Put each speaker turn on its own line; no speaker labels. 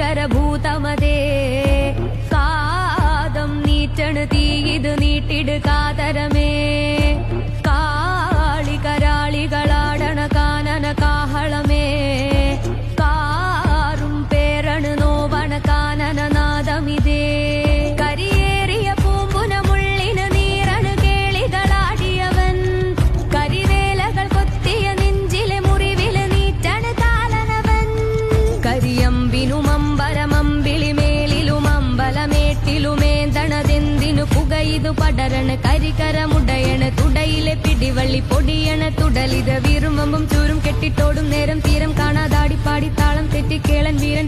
ഭീകരഭൂതമതേ കാതം നീറ്റണ് തീയിത് നീട്ടിട് കാതരമേ കാളി കരാളികളാടണ കാനന കാഹളമേ കാറും പേരണു നോവണ കാനന നാദമിതേ കരിയേറിയ പൂമ്പുനമുള്ളിന് നീരണു കേളികളാടിയവൻ കരിവേലകൾ കൊത്തിയ നെഞ്ചിലെ മുറിവില് നീറ്റണ് കാലനവൻ കരിയമ്പിനുമമ്പലമമ്പിളി മേലിലുമമ്പലമേട്ടിലുമേന്തണതെന്തിനു പുകയിതു പടരണ കരികരമുടയണ് തുടയിലെ പിടിവള്ളി പൊടിയണ തുടലിത് വീറുമ്പും ചൂരും കെട്ടിട്ടോടും നേരം തീരം കാണാതാടിപ്പാടി താളം തെറ്റിക്കേളൻ വീരൻ